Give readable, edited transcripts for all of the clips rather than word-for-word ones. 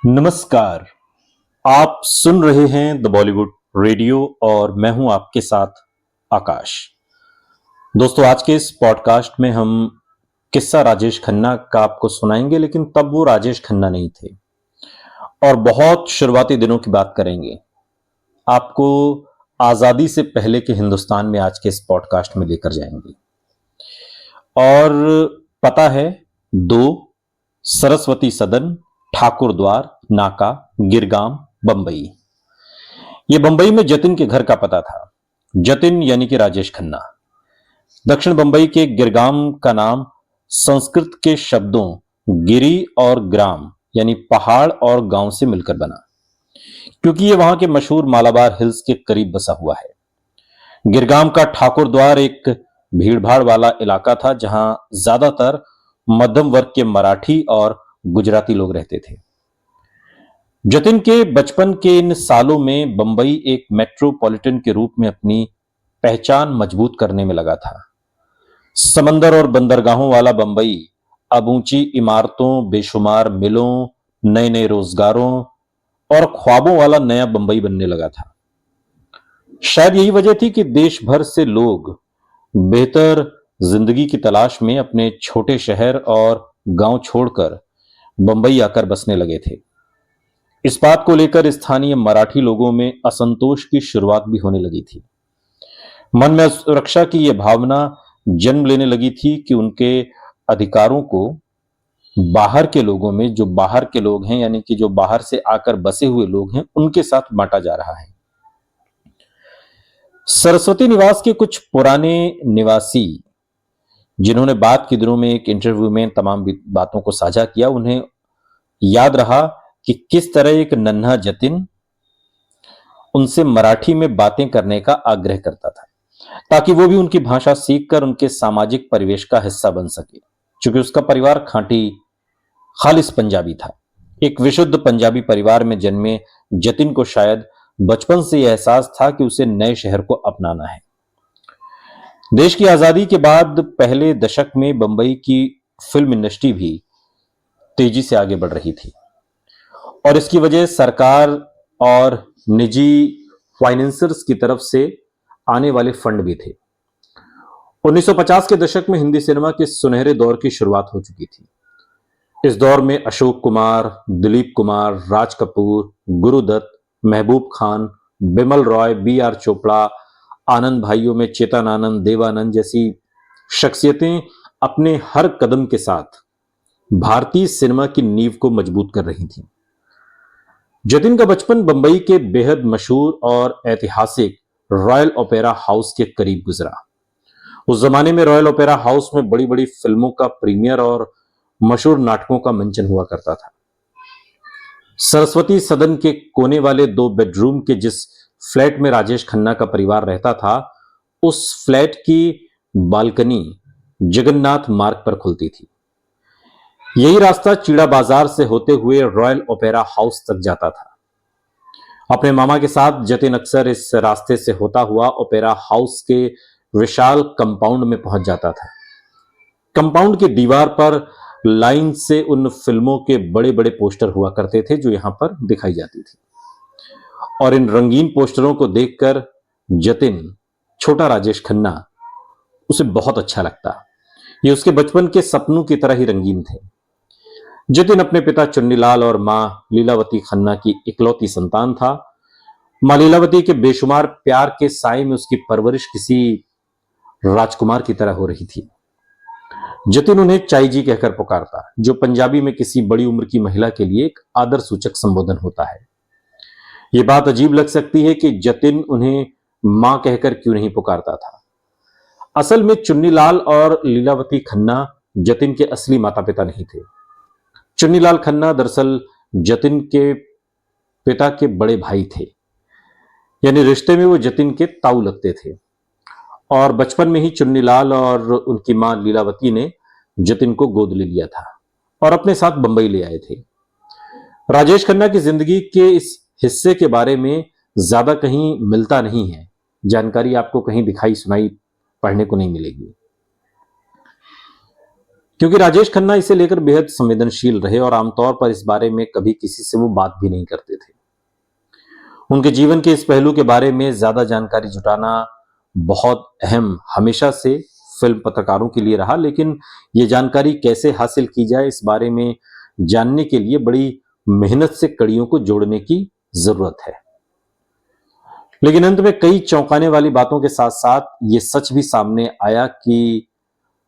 नमस्कार। आप सुन रहे हैं द बॉलीवुड रेडियो और मैं हूं आपके साथ आकाश। दोस्तों, आज के इस पॉडकास्ट में हम किस्सा राजेश खन्ना का आपको सुनाएंगे, लेकिन तब वो राजेश खन्ना नहीं थे और बहुत शुरुआती दिनों की बात करेंगे। आपको आजादी से पहले के हिंदुस्तान में आज के इस पॉडकास्ट में लेकर जाएंगे। और पता है, 2 सरस्वती सदन, ठाकुर द्वार, नाका, गिरगाम, बंबई। यह बंबई में जतिन के घर का पता था। जतिन यानी कि राजेश खन्ना। दक्षिण बंबई के गिरगाम का नाम संस्कृत के शब्दों गिरी और ग्राम यानी पहाड़ और गांव से मिलकर बना, क्योंकि यह वहां के मशहूर मालाबार हिल्स के करीब बसा हुआ है। गिरगाम का ठाकुर द्वार एक भीड़भाड़ वाला इलाका था, जहां ज्यादातर मध्यम वर्ग के मराठी और गुजराती लोग रहते थे। जतिन के बचपन के इन सालों में बंबई एक मेट्रोपॉलिटन के रूप में अपनी पहचान मजबूत करने में लगा था। समंदर और बंदरगाहों वाला बंबई अब ऊंची इमारतों, बेशुमार मिलों, नए नए रोजगारों और ख्वाबों वाला नया बंबई बनने लगा था। शायद यही वजह थी कि देश भर से लोग बेहतर जिंदगी की तलाश में अपने छोटे शहर और गांव छोड़कर बंबई आकर बसने लगे थे। इस बात को लेकर स्थानीय मराठी लोगों में असंतोष की शुरुआत भी होने लगी थी। मन में सुरक्षा की यह भावना जन्म लेने लगी थी कि उनके अधिकारों को बाहर के लोगों में, जो बाहर के लोग हैं यानी कि जो बाहर से आकर बसे हुए लोग हैं, उनके साथ बांटा जा रहा है। सरस्वती निवास के कुछ पुराने निवासी, जिन्होंने बाद के दिनों में एक इंटरव्यू में तमाम बातों को साझा किया, उन्हें याद रहा कि किस तरह एक नन्हा जतिन उनसे मराठी में बातें करने का आग्रह करता था, ताकि वो भी उनकी भाषा सीखकर उनके सामाजिक परिवेश का हिस्सा बन सके। क्योंकि उसका परिवार खालिस पंजाबी था। एक विशुद्ध पंजाबी परिवार में जन्मे जतिन को शायद बचपन से यह एहसास था कि उसे नए शहर को अपनाना है। देश की आजादी के बाद पहले दशक में बंबई की फिल्म इंडस्ट्री भी तेजी से आगे बढ़ रही थी और इसकी वजह सरकार और निजी फाइनेंसर्स की तरफ से आने वाले फंड भी थे। 1950 के दशक में हिंदी सिनेमा के सुनहरे दौर की शुरुआत हो चुकी थी। इस दौर में अशोक कुमार, दिलीप कुमार, राज कपूर, गुरुदत्त, महबूब खान, बिमल रॉय, बी.आर. चोपड़ा, आनंद भाइयों में चेतन आनंद, देवानंद जैसी शख्सियतें अपने हर कदम के साथ भारतीय सिनेमा की नींव को मजबूत कर रही थीं। जतिन का बचपन बंबई के बेहद मशहूर और ऐतिहासिक रॉयल ओपेरा हाउस के करीब गुजरा। उस जमाने में रॉयल ओपेरा हाउस में बड़ी बड़ी फिल्मों का प्रीमियर और मशहूर नाटकों का मंचन हुआ करता था। सरस्वती सदन के कोने वाले 2 बेडरूम के जिस फ्लैट में राजेश खन्ना का परिवार रहता था, उस फ्लैट की बालकनी जगन्नाथ मार्ग पर खुलती थी। यही रास्ता चीड़ा बाजार से होते हुए रॉयल ओपेरा हाउस तक जाता था। अपने मामा के साथ जतिन अक्सर इस रास्ते से होता हुआ ओपेरा हाउस के विशाल कंपाउंड में पहुंच जाता था। कंपाउंड की दीवार पर लाइन से उन फिल्मों के बड़े बड़े पोस्टर हुआ करते थे जो यहां पर दिखाई जाती थी, और इन रंगीन पोस्टरों को देखकर जतिन, छोटा राजेश खन्ना, उसे बहुत अच्छा लगता। ये उसके बचपन के सपनों की तरह ही रंगीन थे। जतिन अपने पिता चुन्नीलाल और मां लीलावती खन्ना की इकलौती संतान था। मां लीलावती के बेशुमार प्यार के साए में उसकी परवरिश किसी राजकुमार की तरह हो रही थी। जतिन उन्हें चाई जी कहकर पुकारता, जो पंजाबी में किसी बड़ी उम्र की महिला के लिए एक आदर सूचक संबोधन होता है। यह बात अजीब लग सकती है कि जतिन उन्हें मां कहकर क्यों नहीं पुकारता था। असल में चुन्नीलाल और लीलावती खन्ना जतिन के असली माता पिता नहीं थे। चुन्नीलाल खन्ना दरअसल जतिन के पिता के बड़े भाई थे, यानी रिश्ते में वो जतिन के ताऊ लगते थे। और बचपन में ही चुन्नीलाल और उनकी मां लीलावती ने जतिन को गोद ले लिया था और अपने साथ बंबई ले आए थे। राजेश खन्ना की जिंदगी के इस हिस्से के बारे में ज्यादा कहीं मिलता नहीं है। जानकारी आपको कहीं दिखाई सुनाई पढ़ने को नहीं मिलेगी, क्योंकि राजेश खन्ना इसे लेकर बेहद संवेदनशील रहे और आमतौर पर इस बारे में कभी किसी से वो बात भी नहीं करते थे। उनके जीवन के इस पहलू के बारे में ज्यादा जानकारी जुटाना बहुत अहम हमेशा से फिल्म पत्रकारों के लिए रहा, लेकिन ये जानकारी कैसे हासिल की जाए इस बारे में जानने के लिए बड़ी मेहनत से कड़ियों को जोड़ने की जरूरत है। लेकिन अंत में कई चौंकाने वाली बातों के साथ साथ ये सच भी सामने आया कि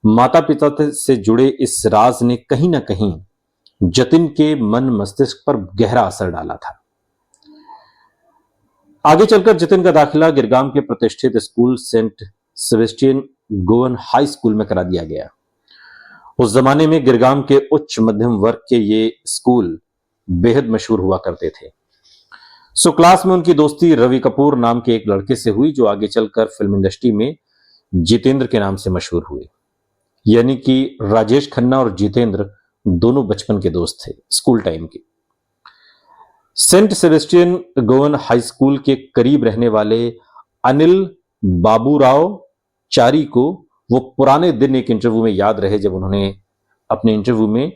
माता पिता से जुड़े इस राज ने कहीं ना कहीं जतिन के मन मस्तिष्क पर गहरा असर डाला था। आगे चलकर जतिन का दाखिला गिरगांव के प्रतिष्ठित school Saint Sebastian Goan high school में करा दिया गया। उस जमाने में गिरगांव के उच्च मध्यम वर्ग के ये स्कूल बेहद मशहूर हुआ करते थे। सो क्लास में उनकी दोस्ती रवि कपूर नाम के एक लड़के से हुई, जो आगे चलकर फिल्म इंडस्ट्री में जितेंद्र के नाम से मशहूर हुए। यानी कि राजेश खन्ना और जितेंद्र दोनों बचपन के दोस्त थे, स्कूल टाइम के। Saint Sebastian Goan high school के करीब रहने वाले अनिल बाबूराव चारी को वो पुराने दिन एक इंटरव्यू में याद रहे, जब उन्होंने अपने इंटरव्यू में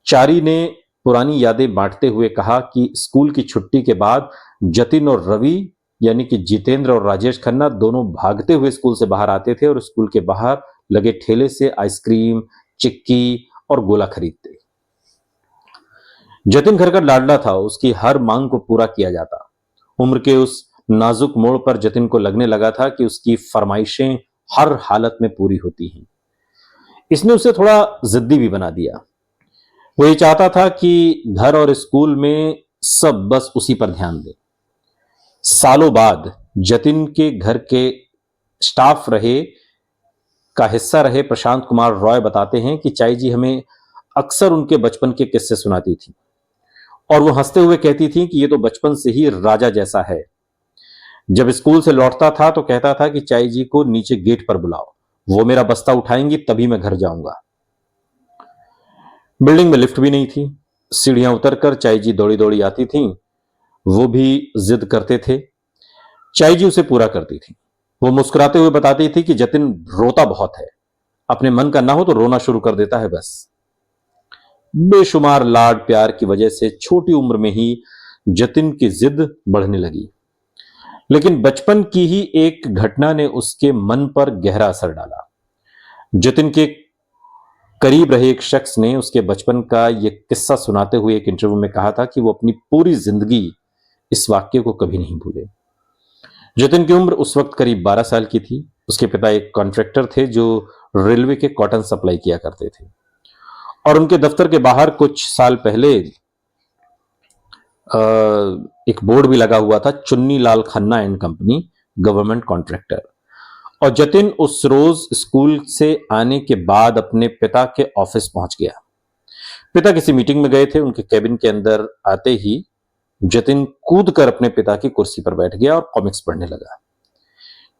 चारी ने पुरानी यादें बांटते हुए कहा कि स्कूल की छुट्टी के बाद जतिन और रवि यानी कि जितेंद्र और राजेश खन्ना दोनों भागते हुए स्कूल से बाहर आते थे और स्कूल के बाहर लगे ठेले से आइसक्रीम, चिक्की और गोला खरीदते। जतिन घर का लाडला था, उसकी हर मांग को पूरा किया जाता। उम्र के उस नाजुक मोड़ पर जतिन को लगने लगा था कि उसकी फरमाइशें हर हालत में पूरी होती हैं। इसने उसे थोड़ा जिद्दी भी बना दिया। वो ये चाहता था कि घर और स्कूल में सब बस उसी पर ध्यान दे। सालों बाद जतिन के घर के स्टाफ का हिस्सा रहे प्रशांत कुमार रॉय बताते हैं कि चाई जी हमें अक्सर उनके बचपन के किस्से सुनाती थी और वो हंसते हुए कहती थी कि ये तो बचपन से ही राजा जैसा है। जब स्कूल से लौटता था तो कहता था कि चाई जी को नीचे गेट पर बुलाओ, वो मेरा बस्ता उठाएंगी तभी मैं घर जाऊंगा। बिल्डिंग में लिफ्ट भी नहीं थी। सीढ़ियां उतरकर चाई जी दौड़ी दौड़ी आती थीं। वो भी जिद करते थे। चाई जी उसे पूरा करती थी। वो मुस्कुराते हुए बताती थी कि जतिन रोता बहुत है, अपने मन का ना हो तो रोना शुरू कर देता है बस। बेशुमार लाड प्यार की वजह से छोटी उम्र में ही जतिन की जिद बढ़ने लगी। लेकिन बचपन की ही एक घटना ने उसके मन पर गहरा असर डाला। जतिन के करीब रहे एक शख्स ने उसके बचपन का यह किस्सा सुनाते हुए एक इंटरव्यू में कहा था कि वो अपनी पूरी जिंदगी इस वाक्य को कभी नहीं भूले। जतिन की उम्र उस वक्त करीब 12 साल की थी। उसके पिता एक कॉन्ट्रैक्टर थे जो रेलवे के कॉटन सप्लाई किया करते थे और उनके दफ्तर के बाहर कुछ साल पहले एक बोर्ड भी लगा हुआ था, Chunni Lal Khanna and company, government contractor. और जतिन उस रोज स्कूल से आने के बाद अपने पिता के ऑफिस पहुंच गया। पिता किसी मीटिंग में गए थे। उनके कैबिन के अंदर आते ही जतिन कूदकर अपने पिता की कुर्सी पर बैठ गया और कॉमिक्स पढ़ने लगा।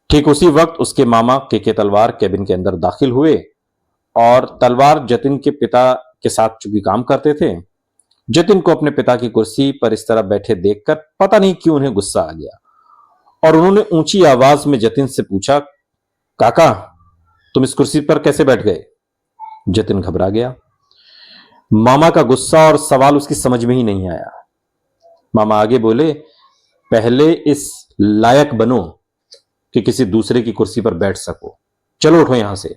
ठीक उसी वक्त उसके मामा के तलवार कैबिन के अंदर दाखिल हुए और तलवार जतिन के पिता के साथ चूंकि काम करते थे, जतिन को अपने पिता की कुर्सी पर इस तरह बैठे देखकर पता नहीं क्यों उन्हें गुस्सा आ गया और उन्होंने ऊंची आवाज में जतिन से पूछा, काका तुम इस कुर्सी पर कैसे बैठ गए? जतिन घबरा गया। मामा का गुस्सा और सवाल उसकी समझ में ही नहीं आया। मामा आगे बोले, पहले इस लायक बनो कि किसी दूसरे की कुर्सी पर बैठ सको, चलो उठो यहां से।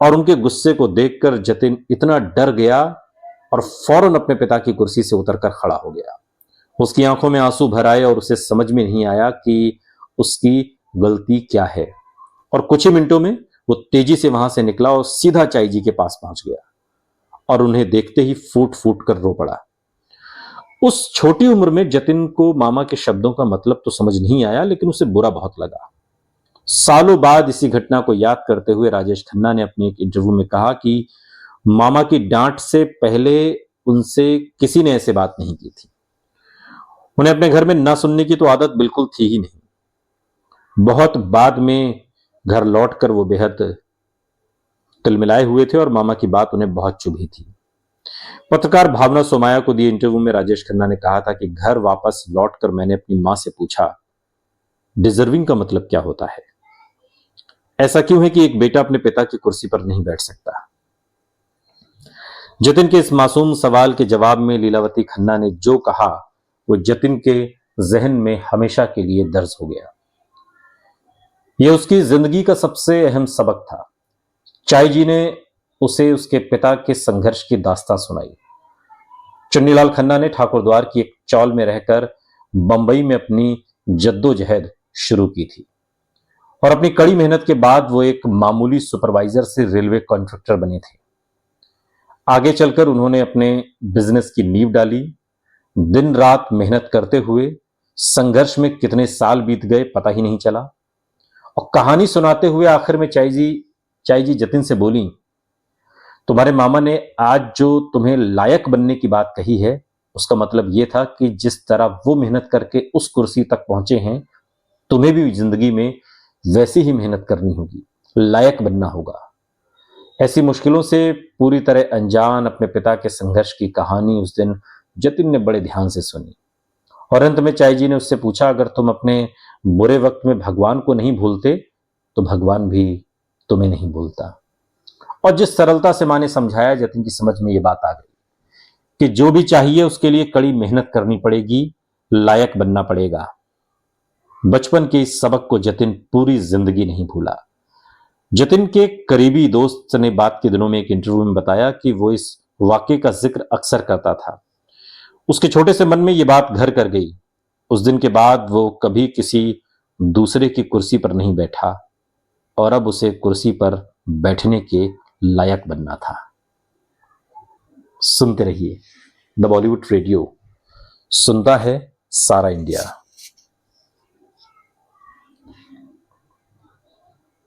और उनके गुस्से को देखकर जतिन इतना डर गया और फौरन अपने पिता की कुर्सी से उतरकर खड़ा हो गया। उसकी आंखों में आंसू भर आए और उसे समझ में नहीं आया कि उसकी गलती क्या है। और कुछ ही मिनटों में वो तेजी से वहां से निकला और सीधा चाई जी के पास पहुंच गया और उन्हें देखते ही फूट फूट कर रो पड़ा। उस छोटी उम्र में जतिन को मामा के शब्दों का मतलब तो समझ नहीं आया, लेकिन उसे बुरा बहुत लगा। सालों बाद इसी घटना को याद करते हुए राजेश खन्ना ने अपने एक इंटरव्यू में कहा कि मामा की डांट से पहले उनसे किसी ने ऐसे बात नहीं की थी। उन्हें अपने घर में ना सुनने की तो आदत बिल्कुल थी ही नहीं। बहुत बाद में घर लौटकर वो बेहद तिलमिलाए हुए थे और मामा की बात उन्हें बहुत चुभी थी। पत्रकार भावना सोमाया को दिए इंटरव्यू में राजेश खन्ना ने कहा था कि घर वापस लौटकर मैंने अपनी मां से पूछा, डिजर्विंग का मतलब क्या होता है? ऐसा क्यों है कि एक बेटा अपने पिता की कुर्सी पर नहीं बैठ सकता? जतिन के इस मासूम सवाल के जवाब में लीलावती खन्ना ने जो कहा वो जतिन के जहन में हमेशा के लिए दर्ज हो गया। यह उसकी जिंदगी का सबसे अहम सबक था। चाई जी ने उसे उसके पिता के संघर्ष की दास्तां सुनाई। चुन्नीलाल खन्ना ने ठाकुरद्वार की एक चौल में रहकर बंबई में अपनी जद्दोजहद शुरू की थी और अपनी कड़ी मेहनत के बाद वो एक मामूली सुपरवाइजर से रेलवे कॉन्ट्रैक्टर बने थे। आगे चलकर उन्होंने अपने बिजनेस की नींव डाली। दिन रात मेहनत करते हुए संघर्ष में कितने साल बीत गए पता ही नहीं चला। और कहानी सुनाते हुए आखिर में चाई जी जतिन से बोली, तुम्हारे मामा ने आज जो तुम्हें लायक बनने की बात कही है उसका मतलब यह था कि जिस तरह वो मेहनत करके उस कुर्सी तक पहुंचे हैं, तुम्हें भी जिंदगी में वैसी ही मेहनत करनी होगी, लायक बनना होगा। ऐसी मुश्किलों से पूरी तरह अनजान अपने पिता के संघर्ष की कहानी उस दिन जतिन ने बड़े ध्यान से सुनी और अंत में चाई जी ने उससे पूछा, अगर तुम अपने बुरे वक्त में भगवान को नहीं भूलते तो भगवान भी तुम्हें नहीं भूलता। और जिस सरलता से मां ने समझाया, जतिन की समझ में यह बात आ गई कि जो भी चाहिए उसके लिए कड़ी मेहनत करनी पड़ेगी, लायक बनना पड़ेगा। बचपन के इस सबक को जतिन पूरी जिंदगी नहीं भूला। जतिन के करीबी दोस्त ने बात के दिनों में एक इंटरव्यू में बताया कि वो इस वाक्य का जिक्र अक्सर करता था। उसके छोटे से मन में यह बात घर कर गई। उस दिन के बाद वो कभी किसी दूसरे की कुर्सी पर नहीं बैठा और अब उसे कुर्सी पर बैठने के लायक बनना था। सुनते रहिए द बॉलीवुड रेडियो, सुनता है सारा इंडिया।